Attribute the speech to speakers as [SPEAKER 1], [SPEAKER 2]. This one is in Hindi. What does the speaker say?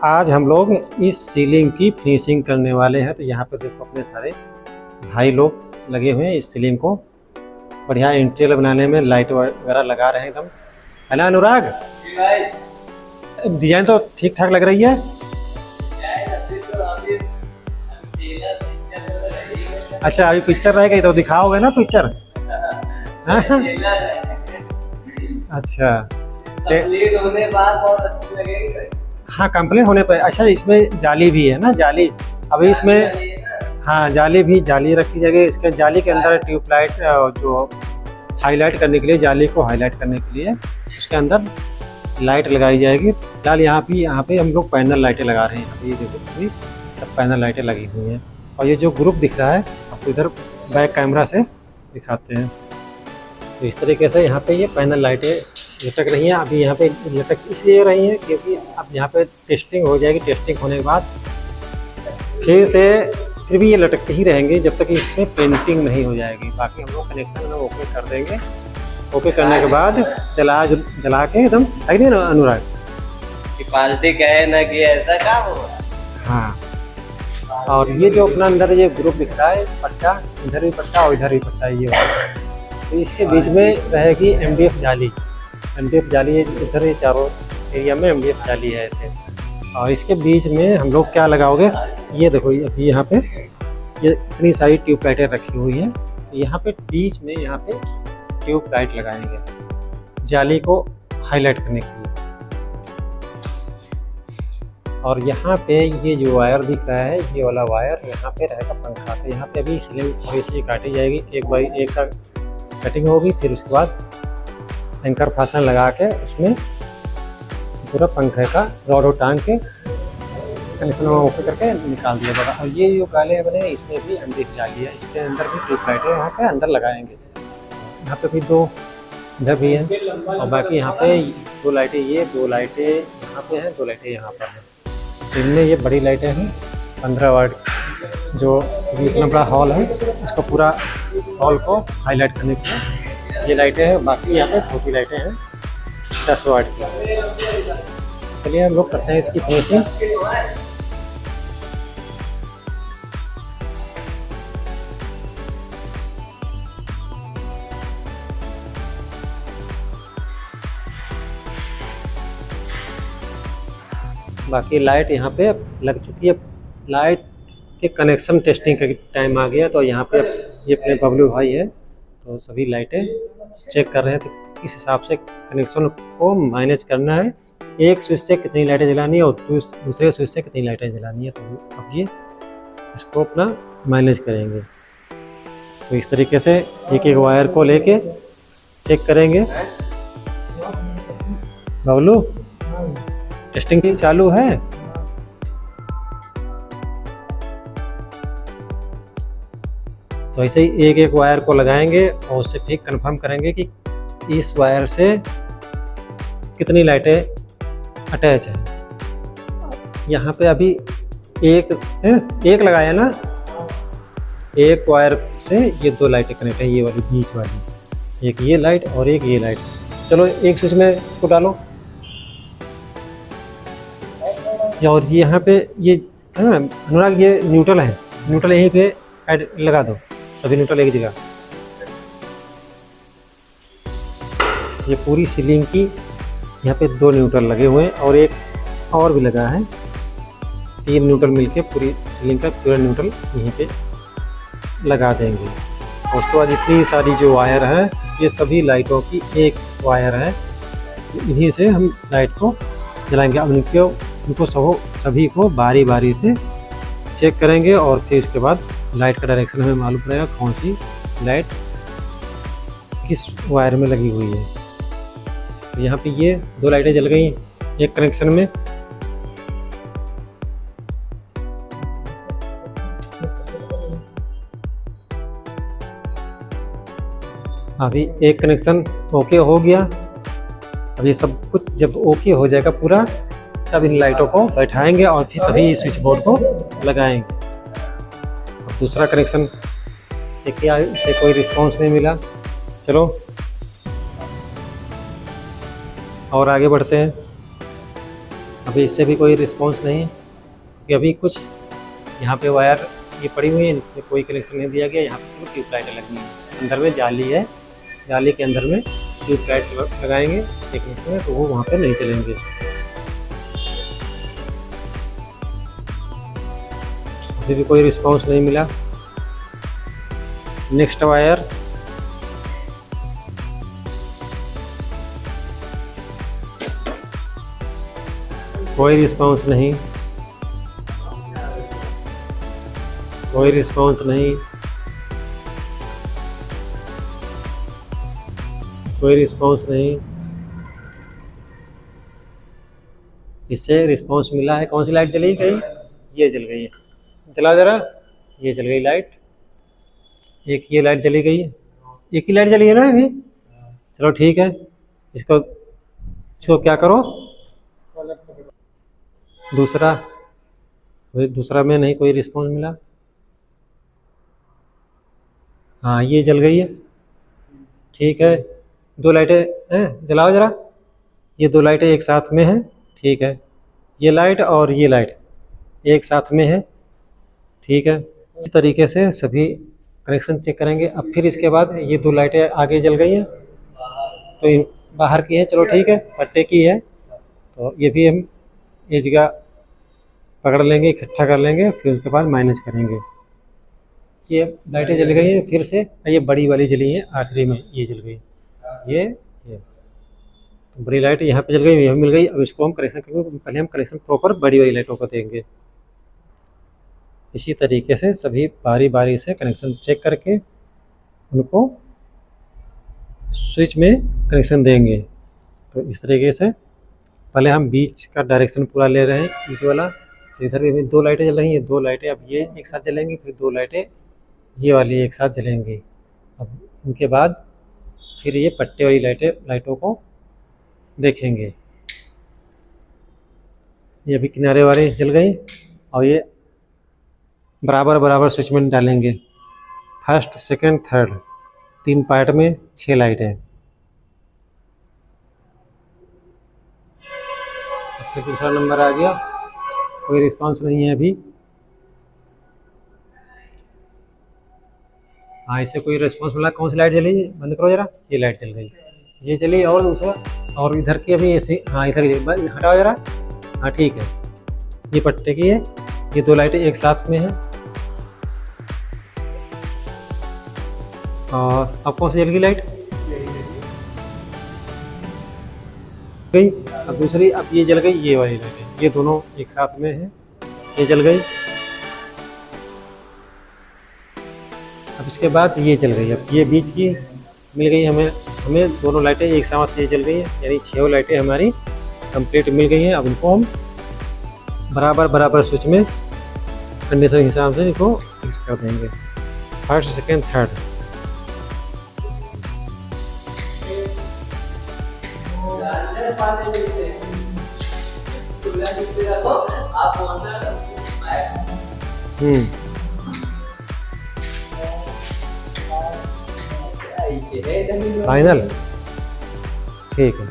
[SPEAKER 1] आज हम लोग इस सीलिंग की फिनिशिंग करने वाले हैं। तो यहाँ पे देखो अपने सारे भाई लोग लगे हुए हैं इस सीलिंग को बढ़िया इंटीरियर बनाने में, लाइट वगैरह लगा रहे हैं एकदम। है ना अनुराग? डिजाइन तो ठीक ठाक लग रही है। अच्छा अभी पिक्चर रहेगा तो दिखाओगे ना पिक्चर? अच्छा
[SPEAKER 2] कंप्लीट होने बाद बहुत अच्छी लगेगी।
[SPEAKER 1] हाँ कंप्लीट होने पर। अच्छा इसमें जाली भी है ना? जाली अभी इसमें हाँ जाली रखी जाएगी। इसके जाली के अंदर ट्यूबलाइट जो हाईलाइट करने के लिए, जाली को हाईलाइट करने के लिए उसके अंदर लाइट लगाई जाएगी। फिलहाल यहाँ पे हम लोग पैनल लाइटें लगा रहे हैं। अभी देखो अभी सब पैनल लाइटें लगी हुई हैं। और ये जो ग्रुप दिख रहा है आपको इधर बैक कैमरा से दिखाते हैं। तो इस तरीके से यहाँ पे ये पैनल लाइटें लटक रही हैं। अभी यहाँ पे लटक इसलिए रही हैं क्योंकि अब यहाँ पे टेस्टिंग हो जाएगी। टेस्टिंग होने के बाद फिर भी ये लटकते ही रहेंगे जब तक इसमें पेंटिंग नहीं हो जाएगी। बाकी हम लोग कनेक्शन में ओके कर देंगे। ओके करने के बाद जला के एकदम है नहीं ना अनुराग?
[SPEAKER 2] क्वालिटी कहे ना कि ऐसा काम हुआ।
[SPEAKER 1] हाँ और ये जो अपना अंदर ये ग्रुप दिख रहा है पट्टा, इधर भी पट्टा और इधर भी पट्टा ये वाला। तो इसके बीच में रहेगी MDF जाली। MDF जाली इधर ये चारों एरिया में MDF जाली है ऐसे। और इसके बीच में हम लोग क्या लगाओगे? ये देखो अभी यहाँ पे ये इतनी सारी ट्यूब लाइटें रखी हुई हैं। तो यहाँ पे बीच में यहाँ पे ट्यूब लाइट लगाएंगे जाली को हाईलाइट करने के लिए। और यहाँ पे ये जो वायर दिख रहा है ये वाला वायर यहाँ पे रहेगा पंखा। तो यहाँ पे अभी सीलिंग थोड़ी सी काटी जाएगी, 1x1 का कटिंग होगी। फिर उसके बाद एंकर फासन लगा के उसमें पूरा पंखे का रॉड टांग के कनेक्शन ओके करके निकाल दिया जाएगा। और ये जो गाले बने इसमें भी MDF जाली है। इसके अंदर भी ट्यूब लाइटें यहाँ पे अंदर लगाएंगे। यहाँ पे भी 2 इधर भी हैं और बाकी यहाँ पे 2 लाइटें, ये 2 लाइटें यहाँ पे हैं, 2 लाइटें यहाँ पर हैं। इनमें ये बड़ी लाइटें हैं 15 वाट जो इतना बड़ा हॉल है इसको पूरा हॉल को हाईलाइट करने के लिए ये लाइटें हैं। बाकी यहाँ पे छोटी लाइटें हैं 10 वाट की। चलिए हम लोग करते हैं इसकी फिनिशिंग। बाकी लाइट यहाँ पे लग चुकी है। लाइट के कनेक्शन टेस्टिंग का टाइम आ गया। तो यहाँ पे ये अपने बबलू भाई है तो सभी लाइटें चेक कर रहे हैं। तो इस हिसाब से कनेक्शन को मैनेज करना है। एक स्विच से कितनी लाइटें जलानी है और दूसरे स्विच से कितनी लाइटें जलानी है। तो अब ये इसको अपना मैनेज करेंगे। तो इस तरीके से एक एक वायर को लेके चेक करेंगे। बबलू टेस्टिंग चालू है। तो ऐसे ही एक एक वायर को लगाएंगे और उससे फिर कंफर्म करेंगे कि इस वायर से कितनी लाइटें अटैच है। यहाँ पे अभी एक लगाया ना, एक वायर से ये 2 लाइटें कनेक्ट है। ये वाली बीच वाली, एक ये लाइट और एक ये लाइट। चलो एक स्विच में इसको डालो। और यहाँ पे ये अनुराग ये न्यूट्रल है, न्यूट्रल यहीं पे ऐड लगा दो। सभी न्यूट्रल एक जगह। ये पूरी सीलिंग की यहाँ पे 2 न्यूट्रल लगे हुए हैं और एक और भी लगा है। 3 न्यूट्रल मिलके पूरी सीलिंग का पूरा न्यूट्रल यहीं पे लगा देंगे। और उसके बाद इतनी सारी जो वायर है ये सभी लाइटों की एक वायर है। इन्हीं से हम लाइट को जलाएंगे। अब उनको सभी को बारी बारी से चेक करेंगे और फिर इसके बाद लाइट का डायरेक्शन हमें मालूम पड़ेगा कौन सी लाइट किस वायर में लगी हुई है। तो यहाँ पे ये 2 लाइटें जल गई एक कनेक्शन में। अभी एक कनेक्शन ओके हो गया। अब ये सब कुछ जब ओके हो जाएगा पूरा तब इन लाइटों को बैठाएंगे और फिर तभी स्विच बोर्ड को लगाएंगे। अब दूसरा कनेक्शन चेक किया, इसे कोई रिस्पांस नहीं मिला। चलो और आगे बढ़ते हैं। अभी इससे भी कोई रिस्पॉन्स नहीं है, क्योंकि अभी कुछ यहाँ पे वायर ये पड़ी हुई है, इनमें कोई कनेक्शन नहीं दिया गया। यहाँ पे ट्यूबलाइटें लगी हैं, अंदर में जाली है, जाली के अंदर में ट्यूबलाइट लगाएंगे उसके कनेक्शन में, तो वो वहाँ पे नहीं चलेंगे। अभी भी कोई रिस्पॉन्स नहीं मिला। नेक्स्ट वायर, कोई रिस्पॉन्स नहीं, कोई रिस्पॉन्स नहीं, कोई रिस्पॉन्स नहीं। इससे रिस्पॉन्स मिला है। कौन सी लाइट जली गई? ये जल गई है, जला जरा, ये जल गई लाइट। एक ये लाइट जली गई है, एक ही लाइट जली है ना अभी। चलो ठीक है, इसको इसको क्या करो, दूसरा, दूसरा में नहीं कोई रिस्पॉन्स मिला। हाँ ये जल गई है, ठीक है। दो लाइटें हैं, जलाओ जरा। ये दो लाइटें एक साथ में हैं, ठीक है। ये लाइट और ये लाइट एक साथ में है, ठीक है। इस तरीके से सभी कनेक्शन चेक करेंगे। अब फिर इसके बाद ये दो लाइटें आगे जल गई हैं, तो ये बाहर की है, चलो ठीक है, पट्टे की है, तो ये भी हम एक जगह पकड़ लेंगे, इकट्ठा कर लेंगे, फिर उसके बाद माइनस करेंगे। ये लाइटें जल गई हैं फिर से, ये बड़ी वाली जली है आखिरी में, ये जल गई, ये तो बड़ी लाइट यहाँ पे जल गई, यहाँ मिल गई। अब इसको हम कनेक्शन करेंगे, पहले हम कनेक्शन प्रॉपर बड़ी वाली लाइटों को देंगे। इसी तरीके से सभी बारी बारी से कनेक्शन चेक करके उनको स्विच में कनेक्शन देंगे। तो इस तरीके से पहले हम बीच का डायरेक्शन पूरा ले रहे हैं, बीच वाला। तो इधर भी दो लाइटें जल रही हैं, दो लाइटें अब ये एक साथ जलेंगी, फिर दो लाइटें ये वाली एक साथ जलेंगी। अब इनके बाद फिर ये पट्टे वाली लाइटों को देखेंगे। ये भी किनारे वाली जल गई, और ये बराबर बराबर स्विच में डालेंगे, फर्स्ट सेकंड थर्ड, 3 पार्ट में 6 लाइटें। फिर दूसरा नंबर आ गया, कोई रिस्पांस नहीं है अभी। हाँ, इससे कोई रिस्पांस मिला। कौन सी लाइट जली? बंद करो जरा, ये लाइट जल गई, ये चली। और दूसरा, और इधर की अभी ऐसे, हाँ इधर की हटाओ जरा, हाँ ठीक है, ये पट्टे की है, ये दो लाइटें एक साथ में है। और अब कौन सी जल गई लाइट? गई। अब दूसरी, अब ये जल गई, ये वाली लाइटें, ये दोनों एक साथ में है, ये जल गई। अब इसके बाद ये जल गई, अब ये बीच की मिल गई हमें दोनों लाइटें एक साथ ये जल गई है, यानी 6 लाइटें हमारी कंप्लीट मिल गई हैं। अब इनको हम बराबर बराबर स्विच में कंडीशन के हिसाब से इनको फिक्स कर देंगे, फर्स्ट सेकंड थर्ड। फाइनल, ठीक है।